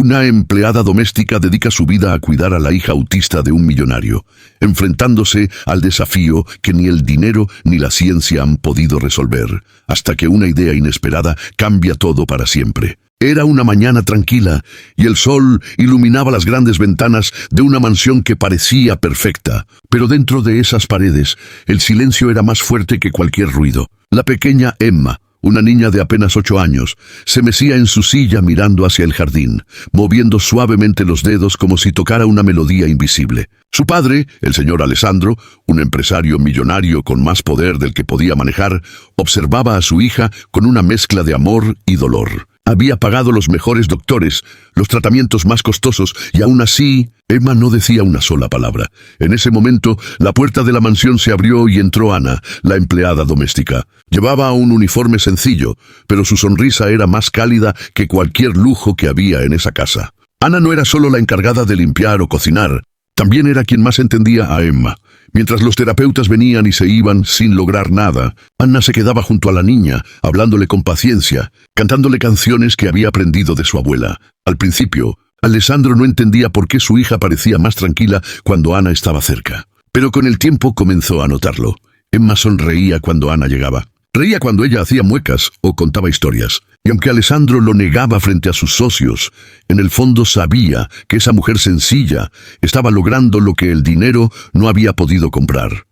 Una empleada doméstica dedica su vida a cuidar a la hija autista de un millonario, enfrentándose al desafío que ni el dinero ni la ciencia han podido resolver, hasta que una idea inesperada cambia todo para siempre. Era una mañana tranquila, y el sol iluminaba las grandes ventanas de una mansión que parecía perfecta. Pero dentro de esas paredes, el silencio era más fuerte que cualquier ruido. La pequeña Emma, una niña de apenas 8 años, se mecía en su silla mirando hacia el jardín, moviendo suavemente los dedos como si tocara una melodía invisible. Su padre, el señor Alessandro, un empresario millonario con más poder del que podía manejar, observaba a su hija con una mezcla de amor y dolor. Había pagado los mejores doctores, los tratamientos más costosos, y aún así, Emma no decía una sola palabra. En ese momento, la puerta de la mansión se abrió y entró Ana, la empleada doméstica. Llevaba un uniforme sencillo, pero su sonrisa era más cálida que cualquier lujo que había en esa casa. Ana no era solo la encargada de limpiar o cocinar, también era quien más entendía a Emma. Mientras los terapeutas venían y se iban sin lograr nada, Ana se quedaba junto a la niña, hablándole con paciencia, cantándole canciones que había aprendido de su abuela. Al principio, Alessandro no entendía por qué su hija parecía más tranquila cuando Ana estaba cerca. Pero con el tiempo comenzó a notarlo. Emma sonreía cuando Ana llegaba. Reía cuando ella hacía muecas o contaba historias. Y aunque Alessandro lo negaba frente a sus socios, en el fondo sabía que esa mujer sencilla estaba logrando lo que el dinero no había podido comprar.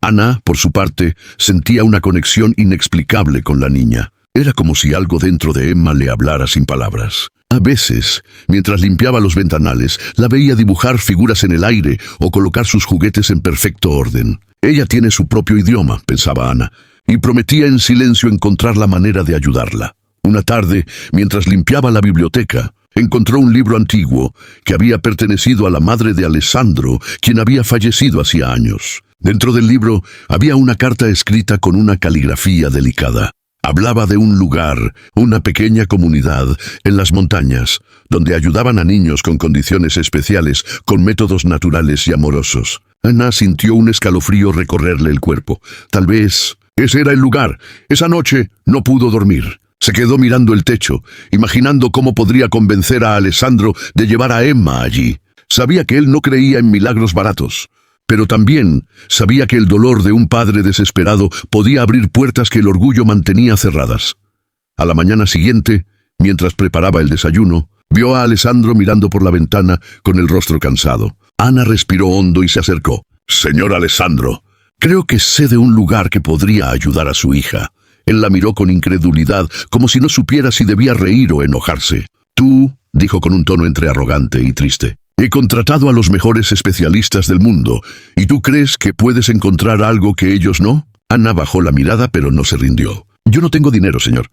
Ana, por su parte, sentía una conexión inexplicable con la niña. Era como si algo dentro de Emma le hablara sin palabras. A veces, mientras limpiaba los ventanales, la veía dibujar figuras en el aire o colocar sus juguetes en perfecto orden. Ella tiene su propio idioma, pensaba Ana, y prometía en silencio encontrar la manera de ayudarla. Una tarde, mientras limpiaba la biblioteca, encontró un libro antiguo que había pertenecido a la madre de Alessandro, quien había fallecido hacía años. Dentro del libro había una carta escrita con una caligrafía delicada. Hablaba de un lugar, una pequeña comunidad en las montañas, donde ayudaban a niños con condiciones especiales, con métodos naturales y amorosos. Ana sintió un escalofrío recorrerle el cuerpo. Tal vez ese era el lugar. Esa noche no pudo dormir. Se quedó mirando el techo, imaginando cómo podría convencer a Alessandro de llevar a Emma allí. Sabía que él no creía en milagros baratos, pero también sabía que el dolor de un padre desesperado podía abrir puertas que el orgullo mantenía cerradas. A la mañana siguiente, mientras preparaba el desayuno, vio a Alessandro mirando por la ventana con el rostro cansado. Ana respiró hondo y se acercó. «Señor Alessandro, creo que sé de un lugar que podría ayudar a su hija». Él la miró con incredulidad, como si no supiera si debía reír o enojarse. «Tú», dijo con un tono entre arrogante y triste, «he contratado a los mejores especialistas del mundo, ¿y tú crees que puedes encontrar algo que ellos no?» Ana bajó la mirada, pero no se rindió. «Yo no tengo dinero, señor,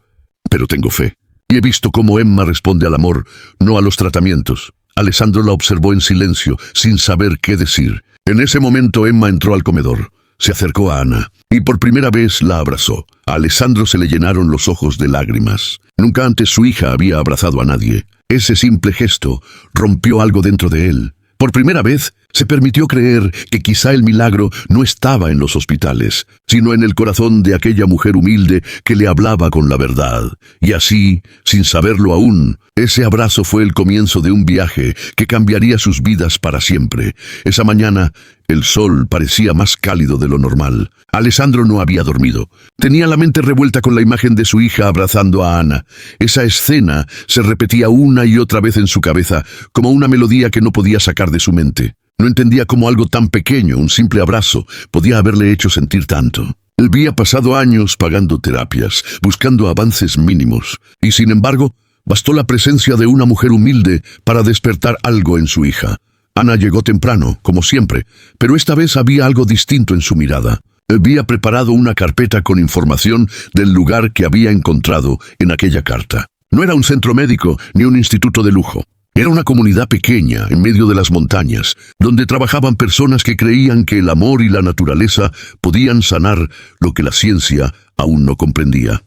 pero tengo fe. Y he visto cómo Emma responde al amor, no a los tratamientos». Alessandro la observó en silencio, sin saber qué decir. En ese momento Emma entró al comedor. Se acercó a Ana y por primera vez la abrazó. A Alessandro se le llenaron los ojos de lágrimas. Nunca antes su hija había abrazado a nadie. Ese simple gesto rompió algo dentro de él. Por primera vez se permitió creer que quizá el milagro no estaba en los hospitales, sino en el corazón de aquella mujer humilde que le hablaba con la verdad. Y así, sin saberlo aún, ese abrazo fue el comienzo de un viaje que cambiaría sus vidas para siempre. Esa mañana, el sol parecía más cálido de lo normal. Alessandro no había dormido. Tenía la mente revuelta con la imagen de su hija abrazando a Ana. Esa escena se repetía una y otra vez en su cabeza, como una melodía que no podía sacar de su mente. No entendía cómo algo tan pequeño, un simple abrazo, podía haberle hecho sentir tanto. Él había pasado años pagando terapias, buscando avances mínimos, y sin embargo, bastó la presencia de una mujer humilde para despertar algo en su hija. Ana llegó temprano, como siempre, pero esta vez había algo distinto en su mirada. Había preparado una carpeta con información del lugar que había encontrado en aquella carta. No era un centro médico ni un instituto de lujo. Era una comunidad pequeña, en medio de las montañas, donde trabajaban personas que creían que el amor y la naturaleza podían sanar lo que la ciencia aún no comprendía.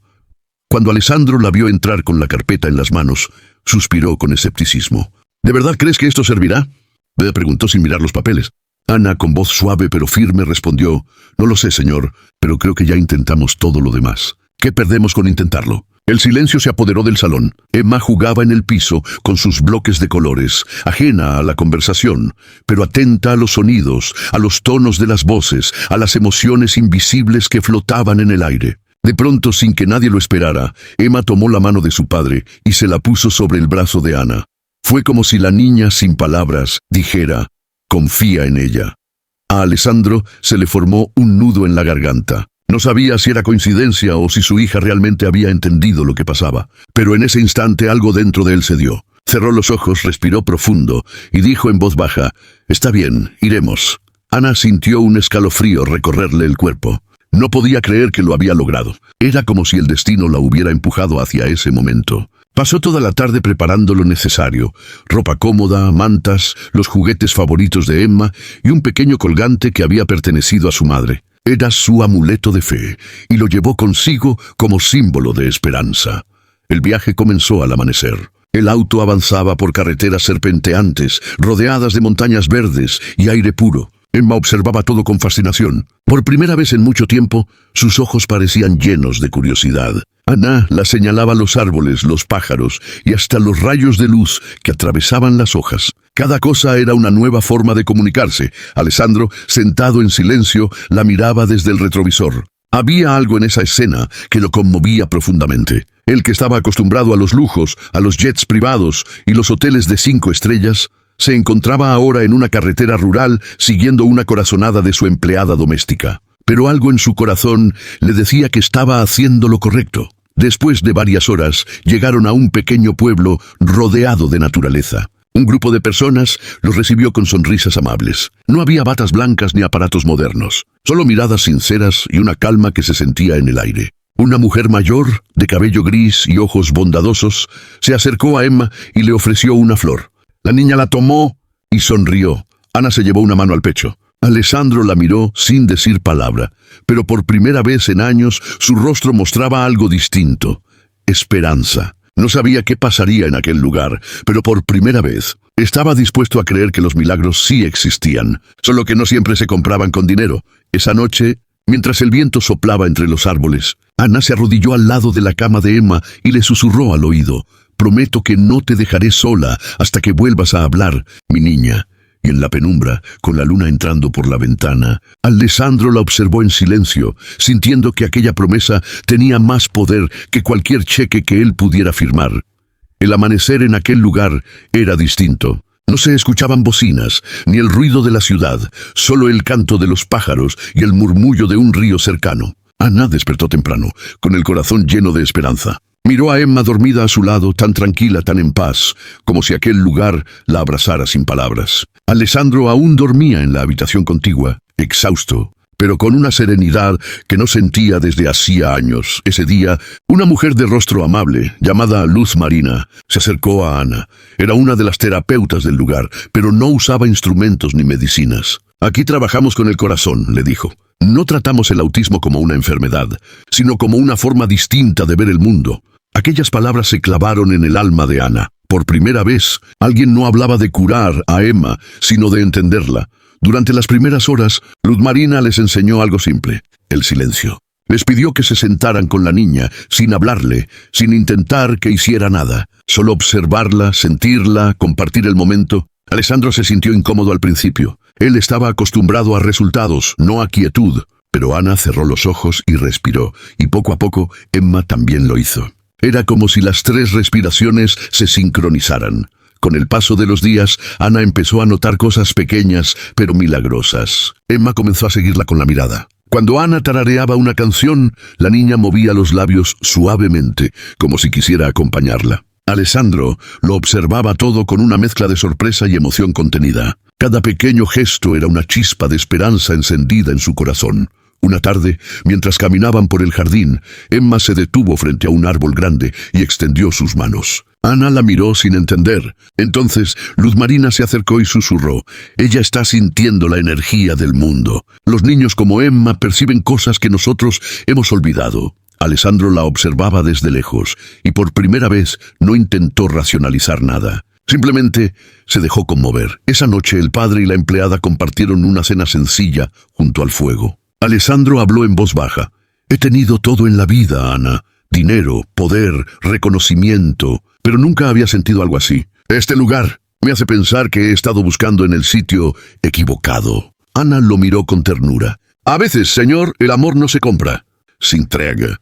Cuando Alessandro la vio entrar con la carpeta en las manos, suspiró con escepticismo. «¿De verdad crees que esto servirá?», le preguntó sin mirar los papeles. Ana, con voz suave pero firme, respondió: «No lo sé, señor, pero creo que ya intentamos todo lo demás. ¿Qué perdemos con intentarlo?». El silencio se apoderó del salón. Emma jugaba en el piso con sus bloques de colores, ajena a la conversación, pero atenta a los sonidos, a los tonos de las voces, a las emociones invisibles que flotaban en el aire. De pronto, sin que nadie lo esperara, Emma tomó la mano de su padre y se la puso sobre el brazo de Ana. Fue como si la niña, sin palabras, dijera: «Confía en ella». A Alessandro se le formó un nudo en la garganta. No sabía si era coincidencia o si su hija realmente había entendido lo que pasaba, pero en ese instante algo dentro de él cedió. Cerró los ojos, respiró profundo y dijo en voz baja: «Está bien, iremos». Ana sintió un escalofrío recorrerle el cuerpo. No podía creer que lo había logrado. Era como si el destino la hubiera empujado hacia ese momento. Pasó toda la tarde preparando lo necesario: ropa cómoda, mantas, los juguetes favoritos de Emma y un pequeño colgante que había pertenecido a su madre. Era su amuleto de fe, y lo llevó consigo como símbolo de esperanza. El viaje comenzó al amanecer. El auto avanzaba por carreteras serpenteantes, rodeadas de montañas verdes y aire puro. Emma observaba todo con fascinación. Por primera vez en mucho tiempo, sus ojos parecían llenos de curiosidad. Ana la señalaba los árboles, los pájaros y hasta los rayos de luz que atravesaban las hojas. Cada cosa era una nueva forma de comunicarse. Alessandro, sentado en silencio, la miraba desde el retrovisor. Había algo en esa escena que lo conmovía profundamente. Él, que estaba acostumbrado a los lujos, a los jets privados y los hoteles de 5 estrellas, se encontraba ahora en una carretera rural siguiendo una corazonada de su empleada doméstica. Pero algo en su corazón le decía que estaba haciendo lo correcto. Después de varias horas, llegaron a un pequeño pueblo rodeado de naturaleza. Un grupo de personas los recibió con sonrisas amables. No había batas blancas ni aparatos modernos, solo miradas sinceras y una calma que se sentía en el aire. Una mujer mayor, de cabello gris y ojos bondadosos, se acercó a Emma y le ofreció una flor. La niña la tomó y sonrió. Ana se llevó una mano al pecho. Alessandro la miró sin decir palabra, pero por primera vez en años su rostro mostraba algo distinto: esperanza. No sabía qué pasaría en aquel lugar, pero por primera vez estaba dispuesto a creer que los milagros sí existían, solo que no siempre se compraban con dinero. Esa noche, mientras el viento soplaba entre los árboles, Ana se arrodilló al lado de la cama de Emma y le susurró al oído: «Prometo que no te dejaré sola hasta que vuelvas a hablar, mi niña». Y en la penumbra, con la luna entrando por la ventana, Alessandro la observó en silencio, sintiendo que aquella promesa tenía más poder que cualquier cheque que él pudiera firmar. El amanecer en aquel lugar era distinto. No se escuchaban bocinas, ni el ruido de la ciudad, solo el canto de los pájaros y el murmullo de un río cercano. Ana despertó temprano, con el corazón lleno de esperanza. Miró a Emma dormida a su lado, tan tranquila, tan en paz, como si aquel lugar la abrazara sin palabras. Alessandro aún dormía en la habitación contigua, exhausto, pero con una serenidad que no sentía desde hacía años. Ese día, una mujer de rostro amable, llamada Luz Marina, se acercó a Ana. Era una de las terapeutas del lugar, pero no usaba instrumentos ni medicinas. «Aquí trabajamos con el corazón», le dijo. «No tratamos el autismo como una enfermedad, sino como una forma distinta de ver el mundo». Aquellas palabras se clavaron en el alma de Ana. Por primera vez, alguien no hablaba de curar a Emma, sino de entenderla. Durante las primeras horas, Luz Marina les enseñó algo simple: el silencio. Les pidió que se sentaran con la niña, sin hablarle, sin intentar que hiciera nada. Solo observarla, sentirla, compartir el momento. Alessandro se sintió incómodo al principio. Él estaba acostumbrado a resultados, no a quietud. Pero Ana cerró los ojos y respiró, y poco a poco Emma también lo hizo. Era como si las 3 respiraciones se sincronizaran. Con el paso de los días, Ana empezó a notar cosas pequeñas, pero milagrosas. Emma comenzó a seguirla con la mirada. Cuando Ana tarareaba una canción, la niña movía los labios suavemente, como si quisiera acompañarla. Alessandro lo observaba todo con una mezcla de sorpresa y emoción contenida. Cada pequeño gesto era una chispa de esperanza encendida en su corazón. Una tarde, mientras caminaban por el jardín, Emma se detuvo frente a un árbol grande y extendió sus manos. Ana la miró sin entender. Entonces, Luz Marina se acercó y susurró: «Ella está sintiendo la energía del mundo. Los niños como Emma perciben cosas que nosotros hemos olvidado». Alessandro la observaba desde lejos, y por primera vez no intentó racionalizar nada. Simplemente se dejó conmover. Esa noche el padre y la empleada compartieron una cena sencilla junto al fuego. Alessandro habló en voz baja: «He tenido todo en la vida, Ana, dinero, poder, reconocimiento, pero nunca había sentido algo así. Este lugar me hace pensar que he estado buscando en el sitio equivocado. Ana lo miró con ternura. A veces, señor, el amor no se compra, se entrega.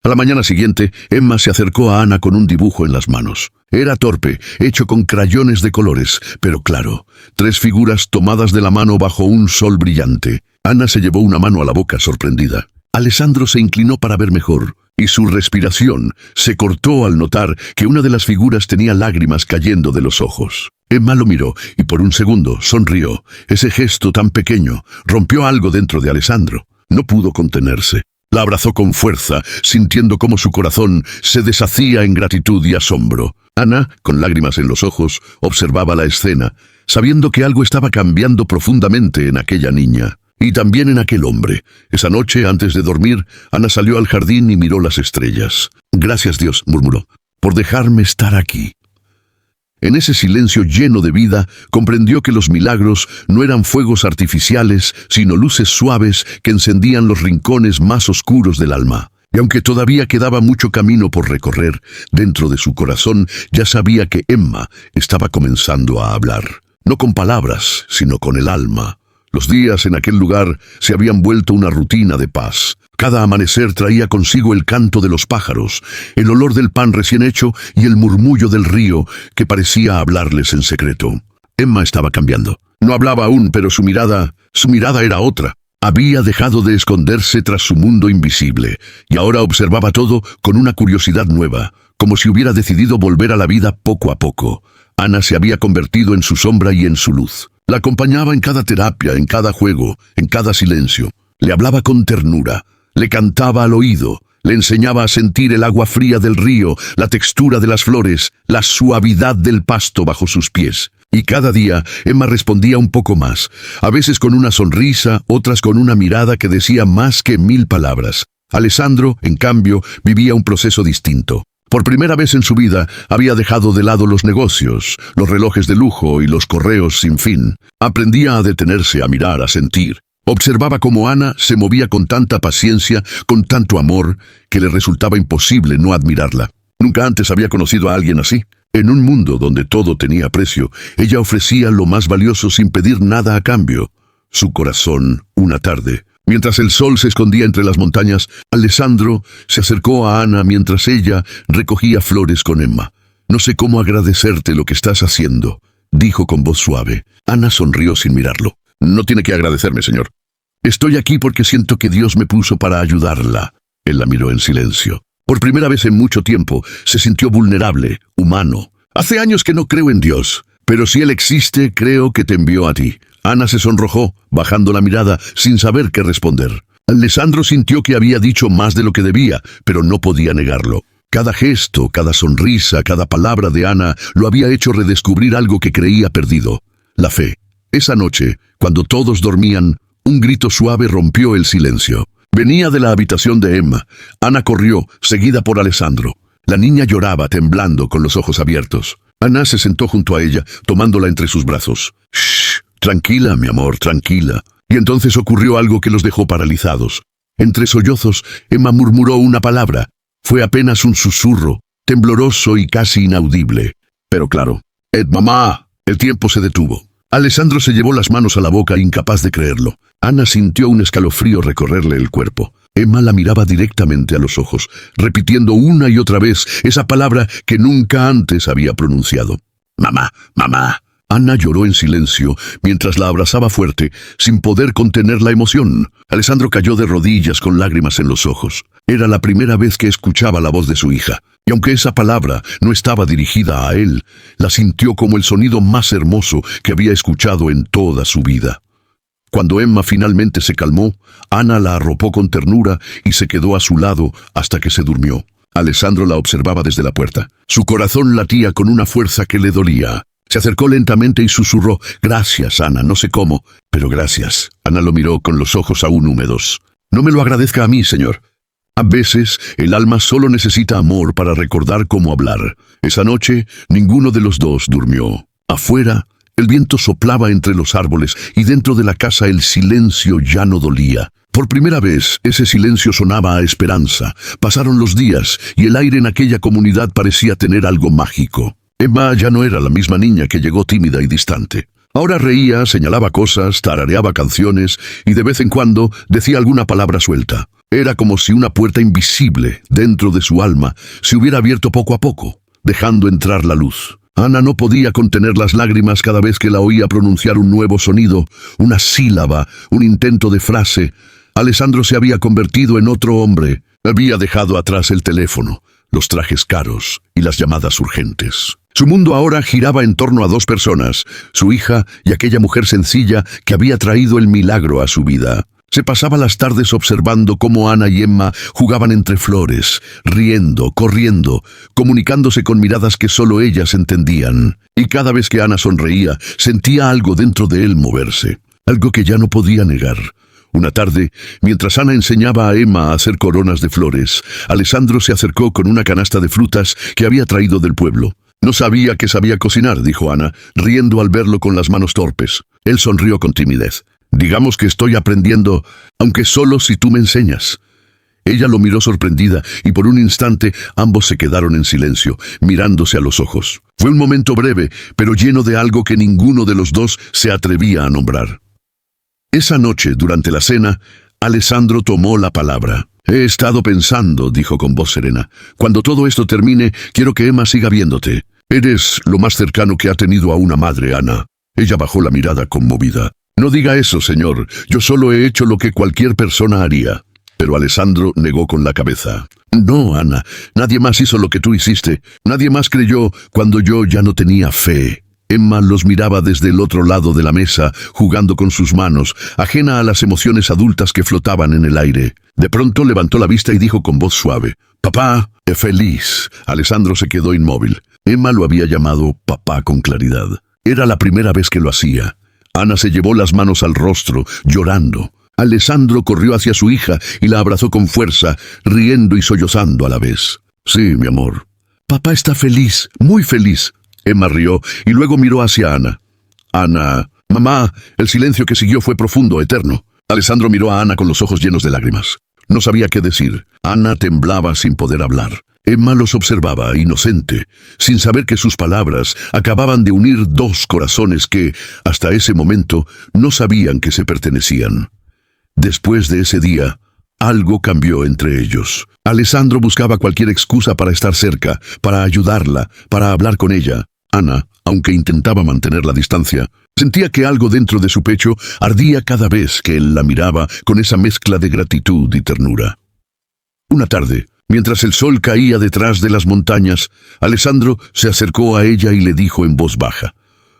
A la mañana siguiente, Emma se acercó a Ana con un dibujo en las manos. Era torpe, hecho con crayones de colores, pero claro, 3 figuras tomadas de la mano bajo un sol brillante. Ana se llevó una mano a la boca, sorprendida. Alessandro se inclinó para ver mejor, y su respiración se cortó al notar que una de las figuras tenía lágrimas cayendo de los ojos. Emma lo miró y por un segundo sonrió. Ese gesto tan pequeño rompió algo dentro de Alessandro. No pudo contenerse. La abrazó con fuerza, sintiendo cómo su corazón se deshacía en gratitud y asombro. Ana, con lágrimas en los ojos, observaba la escena, sabiendo que algo estaba cambiando profundamente en aquella niña. Y también en aquel hombre. Esa noche, antes de dormir, Ana salió al jardín y miró las estrellas. «Gracias, Dios», murmuró, «por dejarme estar aquí». En ese silencio lleno de vida, comprendió que los milagros no eran fuegos artificiales, sino luces suaves que encendían los rincones más oscuros del alma. Y aunque todavía quedaba mucho camino por recorrer, dentro de su corazón ya sabía que Emma estaba comenzando a hablar. No con palabras, sino con el alma. Los días en aquel lugar se habían vuelto una rutina de paz. Cada amanecer traía consigo el canto de los pájaros, el olor del pan recién hecho y el murmullo del río que parecía hablarles en secreto. Emma estaba cambiando. No hablaba aún, pero su mirada era otra. Había dejado de esconderse tras su mundo invisible, y ahora observaba todo con una curiosidad nueva, como si hubiera decidido volver a la vida poco a poco. Ana se había convertido en su sombra y en su luz. La acompañaba en cada terapia, en cada juego, en cada silencio. Le hablaba con ternura. Le cantaba al oído, le enseñaba a sentir el agua fría del río, la textura de las flores, la suavidad del pasto bajo sus pies. Y cada día Emma respondía un poco más, a veces con una sonrisa, otras con una mirada que decía más que 1000 palabras. Alessandro, en cambio, vivía un proceso distinto. Por primera vez en su vida había dejado de lado los negocios, los relojes de lujo y los correos sin fin. Aprendía a detenerse, a mirar, a sentir. Observaba cómo Ana se movía con tanta paciencia, con tanto amor, que le resultaba imposible no admirarla. Nunca antes había conocido a alguien así. En un mundo donde todo tenía precio, ella ofrecía lo más valioso sin pedir nada a cambio. Su corazón, una tarde. Mientras el sol se escondía entre las montañas, Alessandro se acercó a Ana mientras ella recogía flores con Emma. «No sé cómo agradecerte lo que estás haciendo», dijo con voz suave. Ana sonrió sin mirarlo. «No tiene que agradecerme, señor. Estoy aquí porque siento que Dios me puso para ayudarla». Él la miró en silencio. Por primera vez en mucho tiempo se sintió vulnerable, humano. «Hace años que no creo en Dios, pero si Él existe, creo que te envió a ti». Ana se sonrojó, bajando la mirada, sin saber qué responder. Alessandro sintió que había dicho más de lo que debía, pero no podía negarlo. Cada gesto, cada sonrisa, cada palabra de Ana lo había hecho redescubrir algo que creía perdido: la fe. Esa noche, cuando todos dormían, un grito suave rompió el silencio. Venía de la habitación de Emma. Ana corrió, seguida por Alessandro. La niña lloraba, temblando, con los ojos abiertos. Ana se sentó junto a ella, tomándola entre sus brazos. «Shh, tranquila, mi amor, tranquila». Y entonces ocurrió algo que los dejó paralizados. Entre sollozos, Emma murmuró una palabra. Fue apenas un susurro, tembloroso y casi inaudible. Pero claro, mamá». El tiempo se detuvo. Alessandro se llevó las manos a la boca, incapaz de creerlo. Ana sintió un escalofrío recorrerle el cuerpo. Emma la miraba directamente a los ojos, repitiendo una y otra vez esa palabra que nunca antes había pronunciado. «Mamá, mamá». Ana lloró en silencio mientras la abrazaba fuerte, sin poder contener la emoción. Alessandro cayó de rodillas con lágrimas en los ojos. Era la primera vez que escuchaba la voz de su hija, y aunque esa palabra no estaba dirigida a él, la sintió como el sonido más hermoso que había escuchado en toda su vida. Cuando Emma finalmente se calmó, Ana la arropó con ternura y se quedó a su lado hasta que se durmió. Alessandro la observaba desde la puerta. Su corazón latía con una fuerza que le dolía. Se acercó lentamente y susurró: «Gracias, Ana, no sé cómo, pero gracias». Ana lo miró con los ojos aún húmedos. «No me lo agradezca a mí, señor. A veces el alma solo necesita amor para recordar cómo hablar». Esa noche ninguno de los dos durmió. Afuera, el viento soplaba entre los árboles y dentro de la casa el silencio ya no dolía. Por primera vez, ese silencio sonaba a esperanza. Pasaron los días y el aire en aquella comunidad parecía tener algo mágico. Emma ya no era la misma niña que llegó tímida y distante. Ahora reía, señalaba cosas, tarareaba canciones y de vez en cuando decía alguna palabra suelta. Era como si una puerta invisible dentro de su alma se hubiera abierto poco a poco, dejando entrar la luz. Ana no podía contener las lágrimas cada vez que la oía pronunciar un nuevo sonido, una sílaba, un intento de frase. Alessandro se había convertido en otro hombre. Había dejado atrás el teléfono, los trajes caros y las llamadas urgentes. Su mundo ahora giraba en torno a dos personas, su hija y aquella mujer sencilla que había traído el milagro a su vida. Se pasaba las tardes observando cómo Ana y Emma jugaban entre flores, riendo, corriendo, comunicándose con miradas que solo ellas entendían. Y cada vez que Ana sonreía, sentía algo dentro de él moverse, algo que ya no podía negar. Una tarde, mientras Ana enseñaba a Emma a hacer coronas de flores, Alessandro se acercó con una canasta de frutas que había traído del pueblo. «No sabía que sabía cocinar», dijo Ana, riendo al verlo con las manos torpes. Él sonrió con timidez. «Digamos que estoy aprendiendo, aunque solo si tú me enseñas». Ella lo miró sorprendida y por un instante ambos se quedaron en silencio, mirándose a los ojos. Fue un momento breve, pero lleno de algo que ninguno de los dos se atrevía a nombrar. Esa noche, durante la cena, Alessandro tomó la palabra. «He estado pensando», dijo con voz serena. «Cuando todo esto termine, quiero que Emma siga viéndote. Eres lo más cercano que ha tenido a una madre, Ana». Ella bajó la mirada conmovida. «No diga eso, señor. Yo solo he hecho lo que cualquier persona haría». Pero Alessandro negó con la cabeza. «No, Ana. Nadie más hizo lo que tú hiciste. Nadie más creyó cuando yo ya no tenía fe». Emma los miraba desde el otro lado de la mesa, jugando con sus manos, ajena a las emociones adultas que flotaban en el aire. De pronto levantó la vista y dijo con voz suave: «Papá, feliz». Alessandro se quedó inmóvil. Emma lo había llamado papá con claridad. Era la primera vez que lo hacía. Ana se llevó las manos al rostro, llorando. Alessandro corrió hacia su hija y la abrazó con fuerza, riendo y sollozando a la vez. «Sí, mi amor. Papá está feliz, muy feliz». Emma rió y luego miró hacia Ana. «Ana, mamá». El silencio que siguió fue profundo, eterno. Alessandro miró a Ana con los ojos llenos de lágrimas. No sabía qué decir. Ana temblaba sin poder hablar. Emma los observaba, inocente, sin saber que sus palabras acababan de unir dos corazones que, hasta ese momento, no sabían que se pertenecían. Después de ese día, algo cambió entre ellos. Alessandro buscaba cualquier excusa para estar cerca, para ayudarla, para hablar con ella. Ana, aunque intentaba mantener la distancia, sentía que algo dentro de su pecho ardía cada vez que él la miraba con esa mezcla de gratitud y ternura. Una tarde, mientras el sol caía detrás de las montañas, Alessandro se acercó a ella y le dijo en voz baja: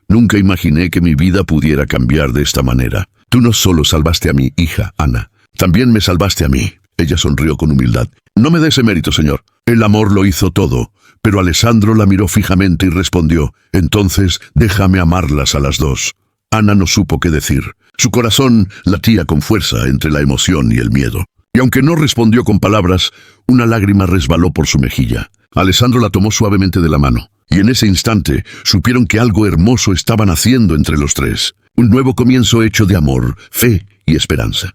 «Nunca imaginé que mi vida pudiera cambiar de esta manera. Tú no solo salvaste a mi hija, Ana, también me salvaste a mí». Ella sonrió con humildad. «No me dé ese mérito, señor. El amor lo hizo todo». Pero Alessandro la miró fijamente y respondió: «Entonces déjame amarlas a las dos». Ana no supo qué decir. Su corazón latía con fuerza entre la emoción y el miedo. Y aunque no respondió con palabras, una lágrima resbaló por su mejilla. Alessandro la tomó suavemente de la mano. Y en ese instante supieron que algo hermoso estaban haciendo entre los tres. Un nuevo comienzo hecho de amor, fe y esperanza.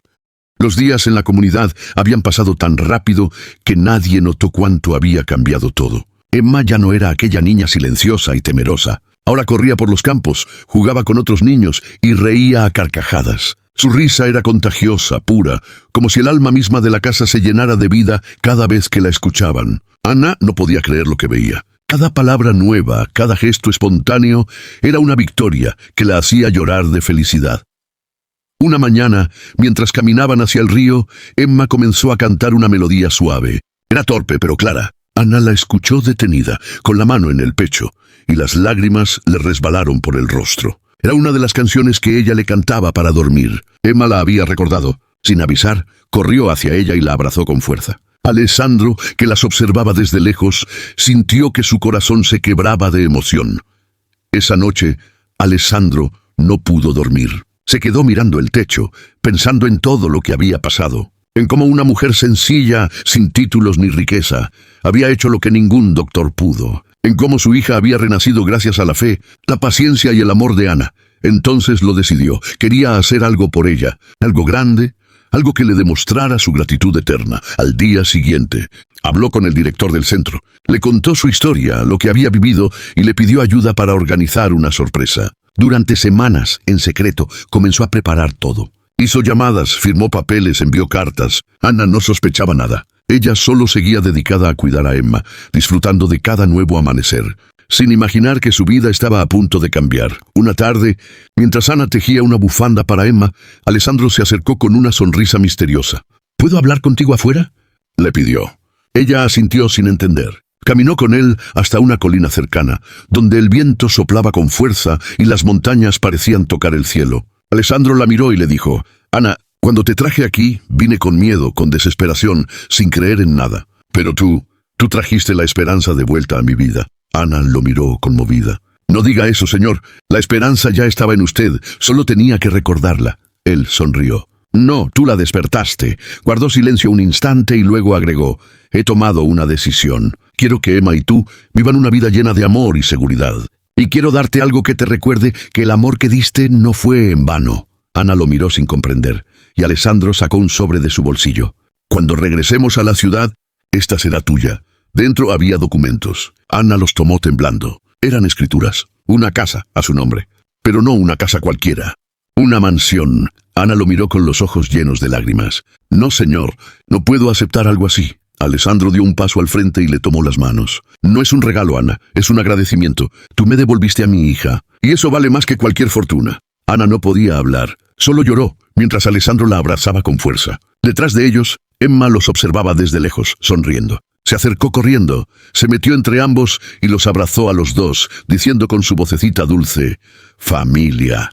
Los días en la comunidad habían pasado tan rápido que nadie notó cuánto había cambiado todo. Emma ya no era aquella niña silenciosa y temerosa. Ahora corría por los campos, jugaba con otros niños y reía a carcajadas. Su risa era contagiosa, pura, como si el alma misma de la casa se llenara de vida cada vez que la escuchaban. Ana no podía creer lo que veía. Cada palabra nueva, cada gesto espontáneo, era una victoria que la hacía llorar de felicidad. Una mañana, mientras caminaban hacia el río, Emma comenzó a cantar una melodía suave. Era torpe, pero clara. Ana la escuchó detenida, con la mano en el pecho, y las lágrimas le resbalaron por el rostro. Era una de las canciones que ella le cantaba para dormir. Emma la había recordado. Sin avisar, corrió hacia ella y la abrazó con fuerza. Alessandro, que las observaba desde lejos, sintió que su corazón se quebraba de emoción. Esa noche, Alessandro no pudo dormir. Se quedó mirando el techo, pensando en todo lo que había pasado. En cómo una mujer sencilla, sin títulos ni riqueza, había hecho lo que ningún doctor pudo. En cómo su hija había renacido gracias a la fe, la paciencia y el amor de Ana. Entonces lo decidió. Quería hacer algo por ella, algo grande, algo que le demostrara su gratitud eterna. Al día siguiente, habló con el director del centro, le contó su historia, lo que había vivido, y le pidió ayuda para organizar una sorpresa. Durante semanas, en secreto, comenzó a preparar todo. Hizo llamadas, firmó papeles, envió cartas. Ana no sospechaba nada. Ella solo seguía dedicada a cuidar a Emma, disfrutando de cada nuevo amanecer, sin imaginar que su vida estaba a punto de cambiar. Una tarde, mientras Ana tejía una bufanda para Emma, Alessandro se acercó con una sonrisa misteriosa. «¿Puedo hablar contigo afuera?», le pidió. Ella asintió sin entender. Caminó con él hasta una colina cercana, donde el viento soplaba con fuerza y las montañas parecían tocar el cielo. Alessandro la miró y le dijo: «Ana, cuando te traje aquí, vine con miedo, con desesperación, sin creer en nada. Pero tú trajiste la esperanza de vuelta a mi vida». Ana lo miró conmovida. «No diga eso, señor. La esperanza ya estaba en usted, solo tenía que recordarla». Él sonrió. «No, tú la despertaste». Guardó silencio un instante y luego agregó: «He tomado una decisión. Quiero que Emma y tú vivan una vida llena de amor y seguridad. Y quiero darte algo que te recuerde que el amor que diste no fue en vano». Ana lo miró sin comprender, y Alessandro sacó un sobre de su bolsillo. «Cuando regresemos a la ciudad, esta será tuya». Dentro había documentos. Ana los tomó temblando. Eran escrituras. Una casa a su nombre. Pero no una casa cualquiera. Una mansión. Ana lo miró con los ojos llenos de lágrimas. «No, señor, no puedo aceptar algo así». Alessandro dio un paso al frente y le tomó las manos. «No es un regalo, Ana, es un agradecimiento. Tú me devolviste a mi hija, y eso vale más que cualquier fortuna». Ana no podía hablar. Solo lloró, mientras Alessandro la abrazaba con fuerza. Detrás de ellos, Emma los observaba desde lejos, sonriendo. Se acercó corriendo, se metió entre ambos y los abrazó a los dos, diciendo con su vocecita dulce: «Familia».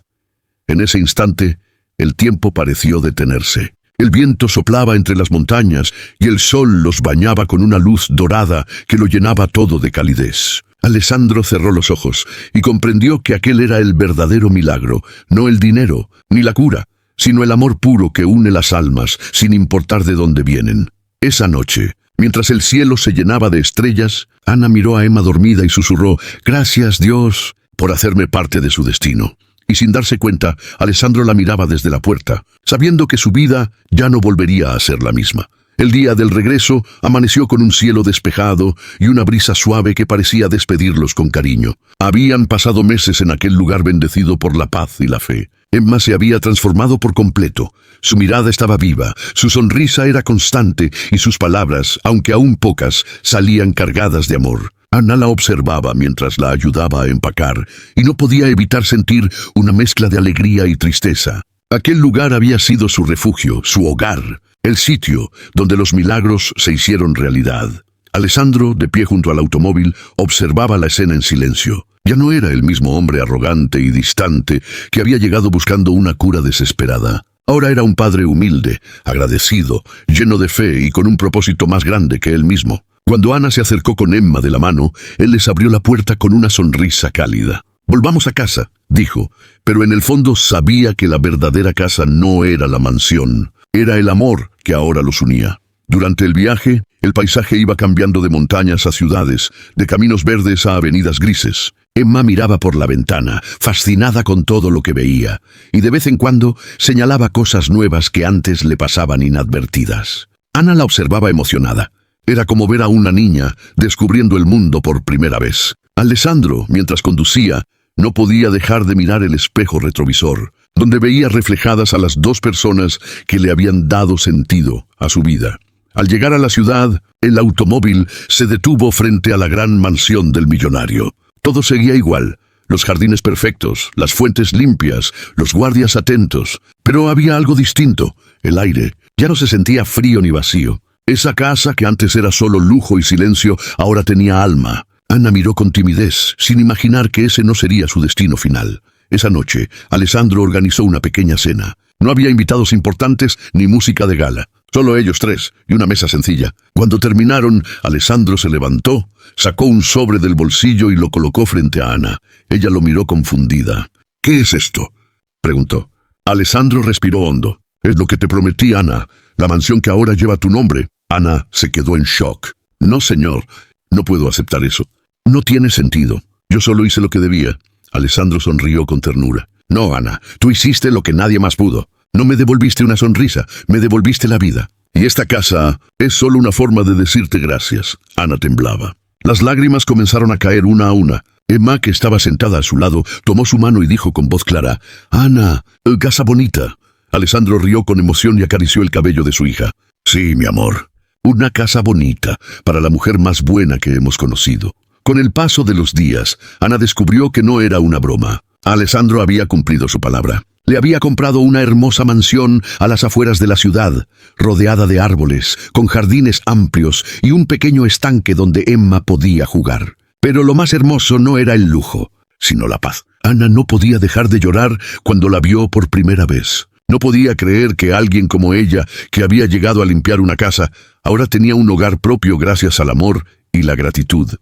En ese instante, el tiempo pareció detenerse. El viento soplaba entre las montañas y el sol los bañaba con una luz dorada que lo llenaba todo de calidez. Alessandro cerró los ojos y comprendió que aquel era el verdadero milagro, no el dinero, ni la cura, sino el amor puro que une las almas, sin importar de dónde vienen. Esa noche, mientras el cielo se llenaba de estrellas, Ana miró a Emma dormida y susurró: «Gracias, Dios, por hacerme parte de su destino». Y sin darse cuenta, Alessandro la miraba desde la puerta, sabiendo que su vida ya no volvería a ser la misma. El día del regreso amaneció con un cielo despejado y una brisa suave que parecía despedirlos con cariño. Habían pasado meses en aquel lugar bendecido por la paz y la fe. Emma se había transformado por completo. Su mirada estaba viva, su sonrisa era constante y sus palabras, aunque aún pocas, salían cargadas de amor. Ana la observaba mientras la ayudaba a empacar y no podía evitar sentir una mezcla de alegría y tristeza. Aquel lugar había sido su refugio, su hogar, el sitio donde los milagros se hicieron realidad. Alessandro, de pie junto al automóvil, observaba la escena en silencio. Ya no era el mismo hombre arrogante y distante que había llegado buscando una cura desesperada. Ahora era un padre humilde, agradecido, lleno de fe y con un propósito más grande que él mismo. Cuando Ana se acercó con Emma de la mano, él les abrió la puerta con una sonrisa cálida. «Volvamos a casa», dijo, pero en el fondo sabía que la verdadera casa no era la mansión, era el amor que ahora los unía. Durante el viaje, el paisaje iba cambiando de montañas a ciudades, de caminos verdes a avenidas grises. Emma miraba por la ventana, fascinada con todo lo que veía, y de vez en cuando señalaba cosas nuevas que antes le pasaban inadvertidas. Ana la observaba emocionada. Era como ver a una niña descubriendo el mundo por primera vez. Alessandro, mientras conducía, no podía dejar de mirar el espejo retrovisor, donde veía reflejadas a las dos personas que le habían dado sentido a su vida. Al llegar a la ciudad, el automóvil se detuvo frente a la gran mansión del millonario. Todo seguía igual, los jardines perfectos, las fuentes limpias, los guardias atentos. Pero había algo distinto, el aire. Ya no se sentía frío ni vacío. Esa casa, que antes era solo lujo y silencio, ahora tenía alma. Ana miró con timidez, sin imaginar que ese no sería su destino final. Esa noche, Alessandro organizó una pequeña cena. No había invitados importantes ni música de gala. Solo ellos tres y una mesa sencilla. Cuando terminaron, Alessandro se levantó, sacó un sobre del bolsillo y lo colocó frente a Ana. Ella lo miró confundida. «¿Qué es esto?», preguntó. Alessandro respiró hondo. «Es lo que te prometí, Ana, la mansión que ahora lleva tu nombre». Ana se quedó en shock. «No, señor, no puedo aceptar eso. No tiene sentido. Yo solo hice lo que debía». Alessandro sonrió con ternura. «No, Ana, tú hiciste lo que nadie más pudo. No me devolviste una sonrisa, me devolviste la vida. Y esta casa es solo una forma de decirte gracias. Ana temblaba. Las lágrimas comenzaron a caer una a una. Emma, que estaba sentada a su lado, tomó su mano y dijo con voz clara: «Ana, casa bonita». Alessandro rió con emoción y acarició el cabello de su hija. «Sí, mi amor. Una casa bonita, para la mujer más buena que hemos conocido». Con el paso de los días, Ana descubrió que no era una broma. Alessandro había cumplido su palabra. Le había comprado una hermosa mansión a las afueras de la ciudad, rodeada de árboles, con jardines amplios y un pequeño estanque donde Emma podía jugar. Pero lo más hermoso no era el lujo, sino la paz. Ana no podía dejar de llorar cuando la vio por primera vez. No podía creer que alguien como ella, que había llegado a limpiar una casa, ahora tenía un hogar propio gracias al amor y la gratitud.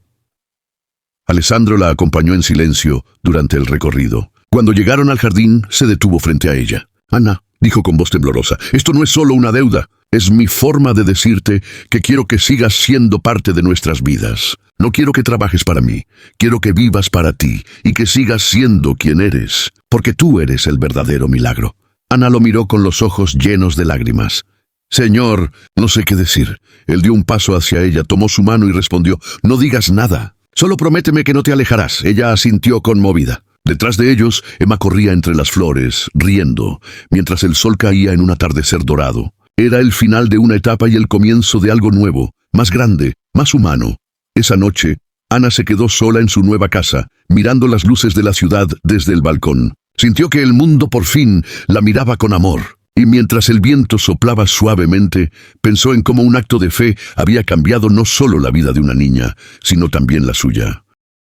Alessandro la acompañó en silencio durante el recorrido. Cuando llegaron al jardín, se detuvo frente a ella. «Ana», dijo con voz temblorosa, «esto no es solo una deuda. Es mi forma de decirte que quiero que sigas siendo parte de nuestras vidas. No quiero que trabajes para mí. Quiero que vivas para ti y que sigas siendo quien eres, porque tú eres el verdadero milagro». Ana lo miró con los ojos llenos de lágrimas. «Señor», no sé qué decir. Él dio un paso hacia ella, tomó su mano y respondió: «No digas nada. Solo prométeme que no te alejarás». Ella asintió conmovida. Detrás de ellos, Emma corría entre las flores, riendo, mientras el sol caía en un atardecer dorado. Era el final de una etapa y el comienzo de algo nuevo, más grande, más humano. Esa noche, Ana se quedó sola en su nueva casa, mirando las luces de la ciudad desde el balcón. Sintió que el mundo por fin la miraba con amor. Y mientras el viento soplaba suavemente, pensó en cómo un acto de fe había cambiado no solo la vida de una niña, sino también la suya.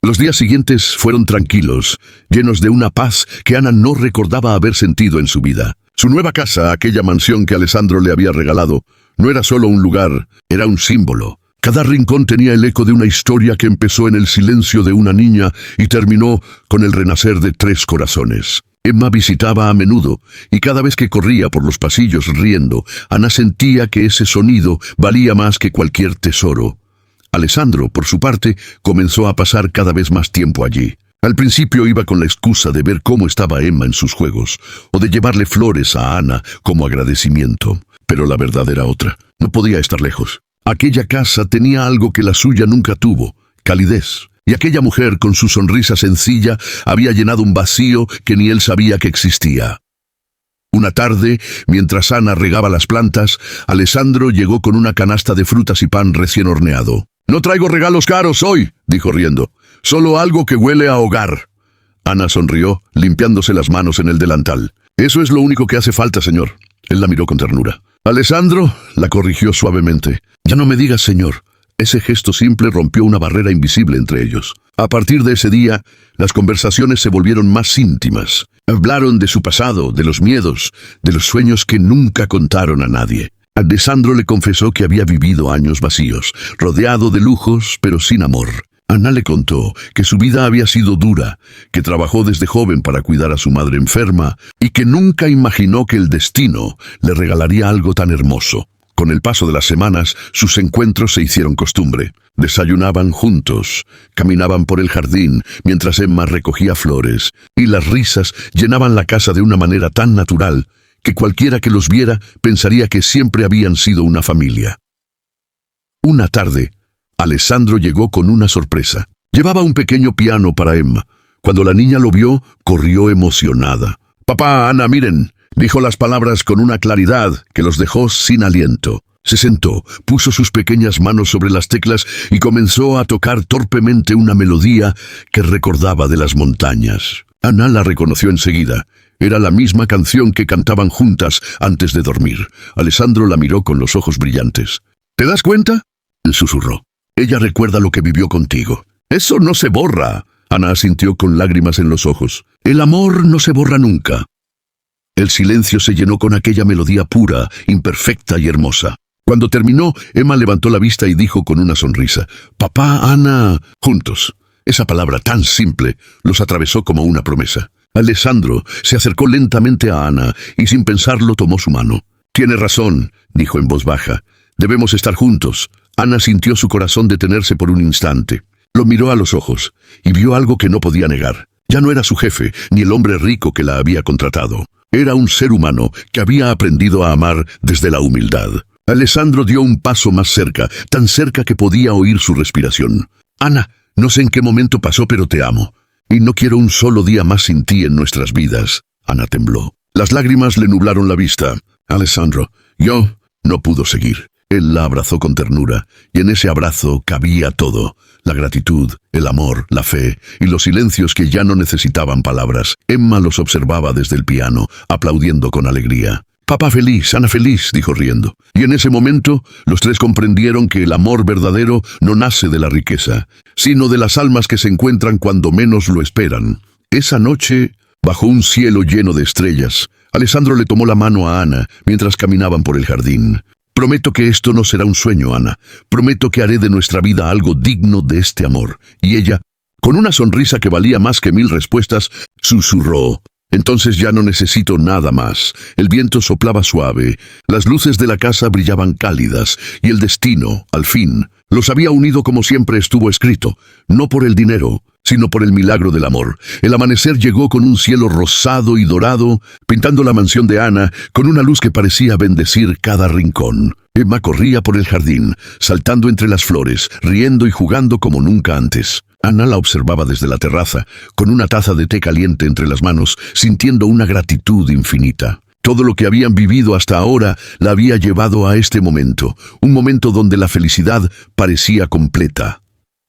Los días siguientes fueron tranquilos, llenos de una paz que Ana no recordaba haber sentido en su vida. Su nueva casa, aquella mansión que Alessandro le había regalado, no era solo un lugar, era un símbolo. Cada rincón tenía el eco de una historia que empezó en el silencio de una niña y terminó con el renacer de 3 corazones. Emma visitaba a menudo, y cada vez que corría por los pasillos riendo, Ana sentía que ese sonido valía más que cualquier tesoro. Alessandro, por su parte, comenzó a pasar cada vez más tiempo allí. Al principio iba con la excusa de ver cómo estaba Emma en sus juegos, o de llevarle flores a Ana como agradecimiento. Pero la verdad era otra. No podía estar lejos. Aquella casa tenía algo que la suya nunca tuvo: calidez. Y aquella mujer, con su sonrisa sencilla, había llenado un vacío que ni él sabía que existía. Una tarde, mientras Ana regaba las plantas, Alessandro llegó con una canasta de frutas y pan recién horneado. «No traigo regalos caros hoy», dijo riendo. «Solo algo que huele a hogar». Ana sonrió, limpiándose las manos en el delantal. «Eso es lo único que hace falta, señor». Él la miró con ternura. «Alessandro», la corrigió suavemente. «Ya no me digas, señor». Ese gesto simple rompió una barrera invisible entre ellos. A partir de ese día, las conversaciones se volvieron más íntimas. Hablaron de su pasado, de los miedos, de los sueños que nunca contaron a nadie. Alessandro le confesó que había vivido años vacíos, rodeado de lujos, pero sin amor. Ana le contó que su vida había sido dura, que trabajó desde joven para cuidar a su madre enferma y que nunca imaginó que el destino le regalaría algo tan hermoso. Con el paso de las semanas, sus encuentros se hicieron costumbre. Desayunaban juntos, caminaban por el jardín mientras Emma recogía flores, y las risas llenaban la casa de una manera tan natural que cualquiera que los viera pensaría que siempre habían sido una familia. Una tarde, Alessandro llegó con una sorpresa. Llevaba un pequeño piano para Emma. Cuando la niña lo vio, corrió emocionada. «Papá, Ana, miren», dijo las palabras con una claridad que los dejó sin aliento. Se sentó, puso sus pequeñas manos sobre las teclas y comenzó a tocar torpemente una melodía que recordaba de las montañas. Ana la reconoció enseguida. Era la misma canción que cantaban juntas antes de dormir. Alessandro la miró con los ojos brillantes. «¿Te das cuenta?», él susurró. «Ella recuerda lo que vivió contigo». «Eso no se borra», Ana asintió con lágrimas en los ojos. «El amor no se borra nunca». El silencio se llenó con aquella melodía pura, imperfecta y hermosa. Cuando terminó, Emma levantó la vista y dijo con una sonrisa: «Papá, Ana», juntos. Esa palabra tan simple los atravesó como una promesa. Alessandro se acercó lentamente a Ana y sin pensarlo tomó su mano. «Tiene razón», dijo en voz baja. «Debemos estar juntos». Ana sintió su corazón detenerse por un instante. Lo miró a los ojos y vio algo que no podía negar. Ya no era su jefe, ni el hombre rico que la había contratado. Era un ser humano que había aprendido a amar desde la humildad. Alessandro dio un paso más cerca, tan cerca que podía oír su respiración. «Ana, no sé en qué momento pasó, pero te amo. Y no quiero un solo día más sin ti en nuestras vidas». Ana tembló. Las lágrimas le nublaron la vista. «Alessandro, yo...» No pudo seguir. Él la abrazó con ternura, y en ese abrazo cabía todo: la gratitud, el amor, la fe y los silencios que ya no necesitaban palabras. Emma los observaba desde el piano, aplaudiendo con alegría. «Papá feliz, Ana feliz», dijo riendo. Y en ese momento, los tres comprendieron que el amor verdadero no nace de la riqueza, sino de las almas que se encuentran cuando menos lo esperan. Esa noche, bajo un cielo lleno de estrellas, Alessandro le tomó la mano a Ana mientras caminaban por el jardín. «Prometo que esto no será un sueño, Ana. Prometo que haré de nuestra vida algo digno de este amor». Y ella, con una sonrisa que valía más que 1000 respuestas, susurró: «Entonces ya no necesito nada más». El viento soplaba suave, las luces de la casa brillaban cálidas, y el destino, al fin, los había unido como siempre estuvo escrito, no por el dinero, sino por el milagro del amor. El amanecer llegó con un cielo rosado y dorado, pintando la mansión de Ana con una luz que parecía bendecir cada rincón. Emma corría por el jardín, saltando entre las flores, riendo y jugando como nunca antes. Ana la observaba desde la terraza, con una taza de té caliente entre las manos, sintiendo una gratitud infinita. Todo lo que habían vivido hasta ahora la había llevado a este momento, un momento donde la felicidad parecía completa.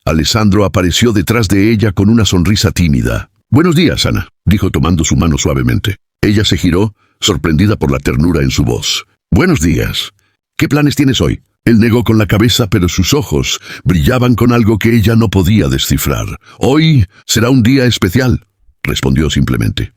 Alessandro apareció detrás de ella con una sonrisa tímida. «Buenos días, Ana», dijo tomando su mano suavemente. Ella se giró, sorprendida por la ternura en su voz. «Buenos días. ¿Qué planes tienes hoy?». Él negó con la cabeza, pero sus ojos brillaban con algo que ella no podía descifrar. «Hoy será un día especial», respondió simplemente.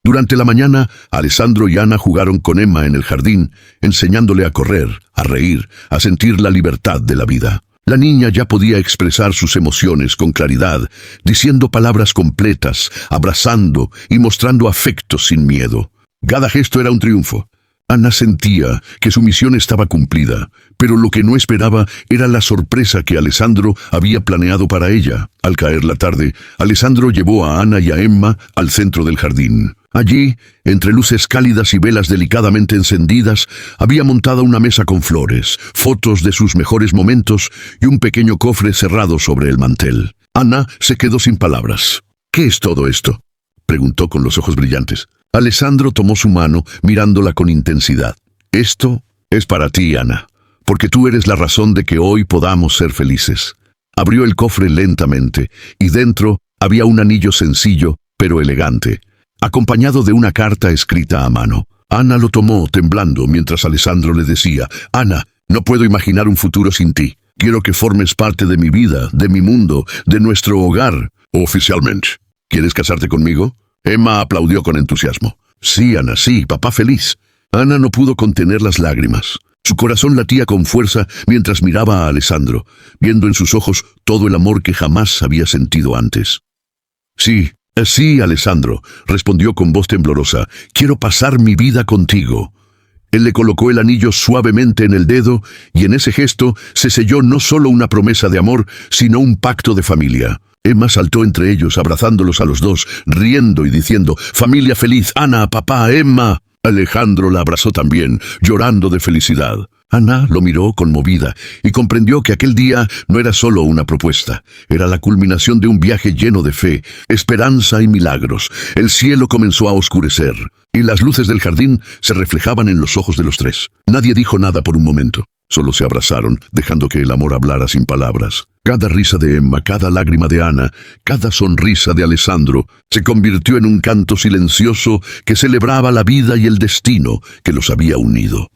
Durante la mañana, Alessandro y Ana jugaron con Emma en el jardín, enseñándole a correr, a reír, a sentir la libertad de la vida. La niña ya podía expresar sus emociones con claridad, diciendo palabras completas, abrazando y mostrando afecto sin miedo. Cada gesto era un triunfo. Ana sentía que su misión estaba cumplida, pero lo que no esperaba era la sorpresa que Alessandro había planeado para ella. Al caer la tarde, Alessandro llevó a Ana y a Emma al centro del jardín. Allí, entre luces cálidas y velas delicadamente encendidas, había montado una mesa con flores, fotos de sus mejores momentos y un pequeño cofre cerrado sobre el mantel. Ana se quedó sin palabras. «¿Qué es todo esto?», preguntó con los ojos brillantes. Alessandro tomó su mano, mirándola con intensidad. «Esto es para ti, Ana, porque tú eres la razón de que hoy podamos ser felices». Abrió el cofre lentamente, y dentro había un anillo sencillo, pero elegante, acompañado de una carta escrita a mano. Ana lo tomó temblando mientras Alessandro le decía: «Ana, no puedo imaginar un futuro sin ti. Quiero que formes parte de mi vida, de mi mundo, de nuestro hogar. Oficialmente. ¿Quieres casarte conmigo?». Emma aplaudió con entusiasmo. «Sí, Ana, sí, papá feliz». Ana no pudo contener las lágrimas. Su corazón latía con fuerza mientras miraba a Alessandro, viendo en sus ojos todo el amor que jamás había sentido antes. «Sí, sí, Alessandro», respondió con voz temblorosa. «Quiero pasar mi vida contigo». Él le colocó el anillo suavemente en el dedo, y en ese gesto se selló no solo una promesa de amor, sino un pacto de familia. Emma saltó entre ellos, abrazándolos a los dos, riendo y diciendo: «Familia feliz, Ana, papá, Emma». Alejandro la abrazó también, llorando de felicidad. Ana lo miró conmovida y comprendió que aquel día no era solo una propuesta, era la culminación de un viaje lleno de fe, esperanza y milagros. El cielo comenzó a oscurecer, y las luces del jardín se reflejaban en los ojos de los tres. Nadie dijo nada por un momento. Solo se abrazaron, dejando que el amor hablara sin palabras. Cada risa de Emma, cada lágrima de Ana, cada sonrisa de Alessandro se convirtió en un canto silencioso que celebraba la vida y el destino que los había unido.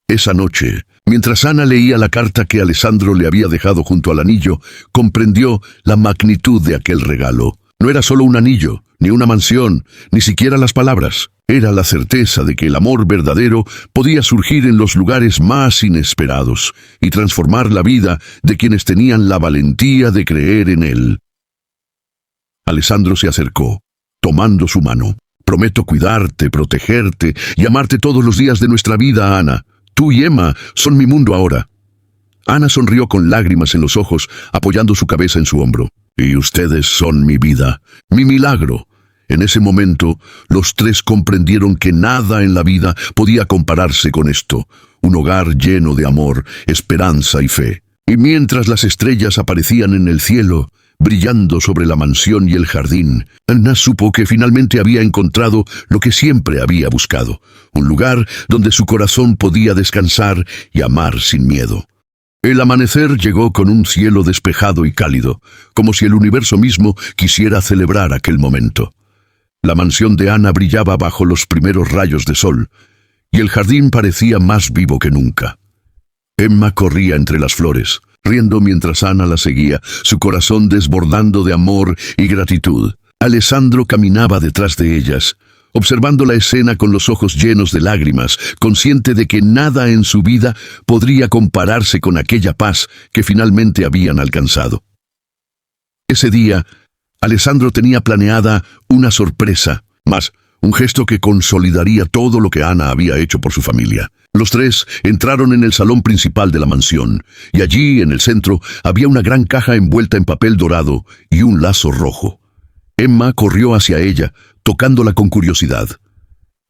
Esa noche, mientras Ana leía la carta que Alessandro le había dejado junto al anillo, comprendió la magnitud de aquel regalo. No era solo un anillo, ni una mansión, ni siquiera las palabras. Era la certeza de que el amor verdadero podía surgir en los lugares más inesperados y transformar la vida de quienes tenían la valentía de creer en él. Alessandro se acercó, tomando su mano. «Prometo cuidarte, protegerte y amarte todos los días de nuestra vida, Ana. Tú y Emma son mi mundo ahora». Ana sonrió con lágrimas en los ojos, apoyando su cabeza en su hombro. «Y ustedes son mi vida, mi milagro». En ese momento, los tres comprendieron que nada en la vida podía compararse con esto, un hogar lleno de amor, esperanza y fe. Y mientras las estrellas aparecían en el cielo, brillando sobre la mansión y el jardín, Anna supo que finalmente había encontrado lo que siempre había buscado, un lugar donde su corazón podía descansar y amar sin miedo. El amanecer llegó con un cielo despejado y cálido, como si el universo mismo quisiera celebrar aquel momento. La mansión de Anna brillaba bajo los primeros rayos de sol, y el jardín parecía más vivo que nunca. Emma corría entre las flores, riendo mientras Anna la seguía, su corazón desbordando de amor y gratitud. Alessandro caminaba detrás de ellas, observando la escena con los ojos llenos de lágrimas, consciente de que nada en su vida podría compararse con aquella paz que finalmente habían alcanzado. Ese día, Alessandro tenía planeada una sorpresa, más un gesto que consolidaría todo lo que Anna había hecho por su familia. Los tres entraron en el salón principal de la mansión, y allí, en el centro, había una gran caja envuelta en papel dorado y un lazo rojo. Emma corrió hacia ella, tocándola con curiosidad.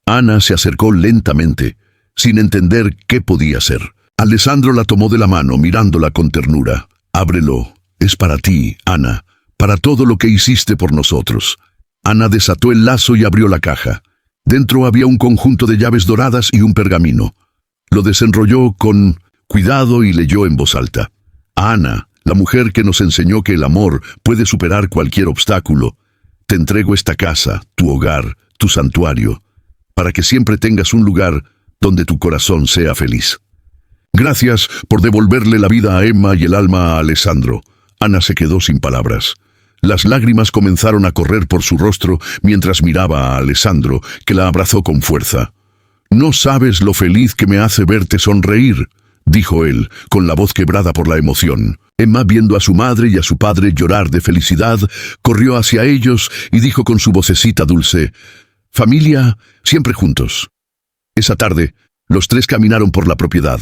Anna se acercó lentamente, sin entender qué podía ser. Alessandro la tomó de la mano, mirándola con ternura. «Ábrelo. Es para ti, Anna, para todo lo que hiciste por nosotros». Anna desató el lazo y abrió la caja. Dentro había un conjunto de llaves doradas y un pergamino. Lo desenrolló con cuidado y leyó en voz alta. «Anna, la mujer que nos enseñó que el amor puede superar cualquier obstáculo, te entrego esta casa, tu hogar, tu santuario, para que siempre tengas un lugar donde tu corazón sea feliz». Gracias por devolverle la vida a Emma y el alma a Alessandro. Anna se quedó sin palabras. Las lágrimas comenzaron a correr por su rostro mientras miraba a Alessandro, que la abrazó con fuerza. «No sabes lo feliz que me hace verte sonreír», dijo él, con la voz quebrada por la emoción. Emma, viendo a su madre y a su padre llorar de felicidad, corrió hacia ellos y dijo con su vocecita dulce: «Familia, siempre juntos». Esa tarde, los tres caminaron por la propiedad.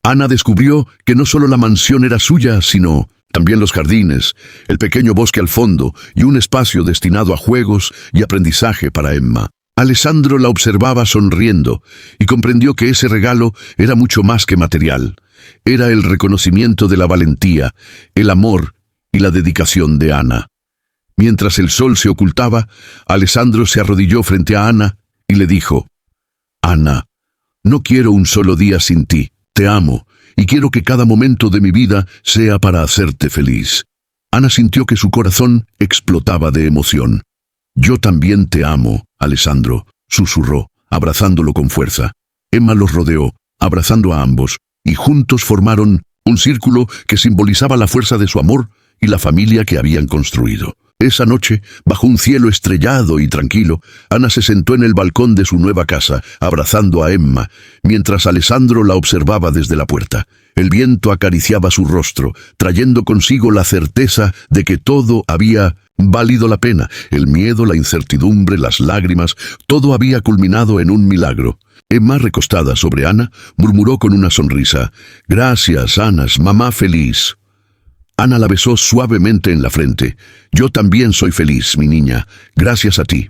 Anna descubrió que no solo la mansión era suya, sino también los jardines, el pequeño bosque al fondo y un espacio destinado a juegos y aprendizaje para Emma. Alessandro la observaba sonriendo y comprendió que ese regalo era mucho más que material. Era el reconocimiento de la valentía, el amor y la dedicación de Anna. Mientras el sol se ocultaba, Alessandro se arrodilló frente a Anna y le dijo: «Anna, no quiero un solo día sin ti. Te amo y quiero que cada momento de mi vida sea para hacerte feliz». Anna sintió que su corazón explotaba de emoción. «Yo también te amo, Alessandro», susurró, abrazándolo con fuerza. Emma los rodeó, abrazando a ambos, y juntos formaron un círculo que simbolizaba la fuerza de su amor y la familia que habían construido. Esa noche, bajo un cielo estrellado y tranquilo, Anna se sentó en el balcón de su nueva casa, abrazando a Emma, mientras Alessandro la observaba desde la puerta. El viento acariciaba su rostro, trayendo consigo la certeza de que todo había valido la pena. El miedo, la incertidumbre, las lágrimas, todo había culminado en un milagro. Emma, recostada sobre Anna, murmuró con una sonrisa: «Gracias, Anna, mamá feliz». Anna la besó suavemente en la frente. «Yo también soy feliz, mi niña, gracias a ti».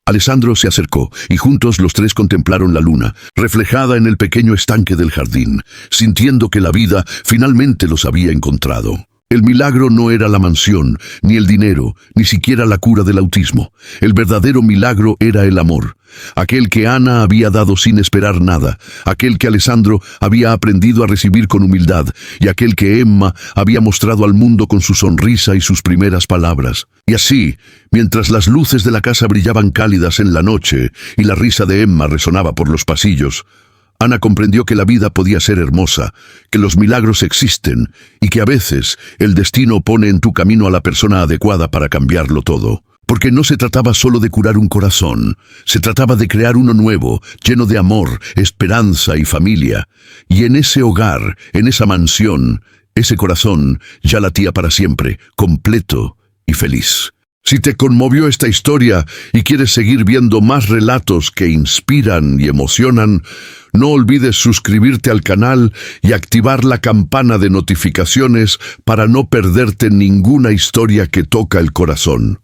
Alessandro se acercó, y juntos los tres contemplaron la luna, reflejada en el pequeño estanque del jardín, sintiendo que la vida finalmente los había encontrado. El milagro no era la mansión, ni el dinero, ni siquiera la cura del autismo. El verdadero milagro era el amor, aquel que Anna había dado sin esperar nada, aquel que Alessandro había aprendido a recibir con humildad, y aquel que Emma había mostrado al mundo con su sonrisa y sus primeras palabras. Y así, mientras las luces de la casa brillaban cálidas en la noche y la risa de Emma resonaba por los pasillos, Anna comprendió que la vida podía ser hermosa, que los milagros existen y que a veces el destino pone en tu camino a la persona adecuada para cambiarlo todo. Porque no se trataba solo de curar un corazón, se trataba de crear uno nuevo, lleno de amor, esperanza y familia. Y en ese hogar, en esa mansión, ese corazón ya latía para siempre, completo y feliz. Si te conmovió esta historia y quieres seguir viendo más relatos que inspiran y emocionan, no olvides suscribirte al canal y activar la campana de notificaciones para no perderte ninguna historia que toca el corazón.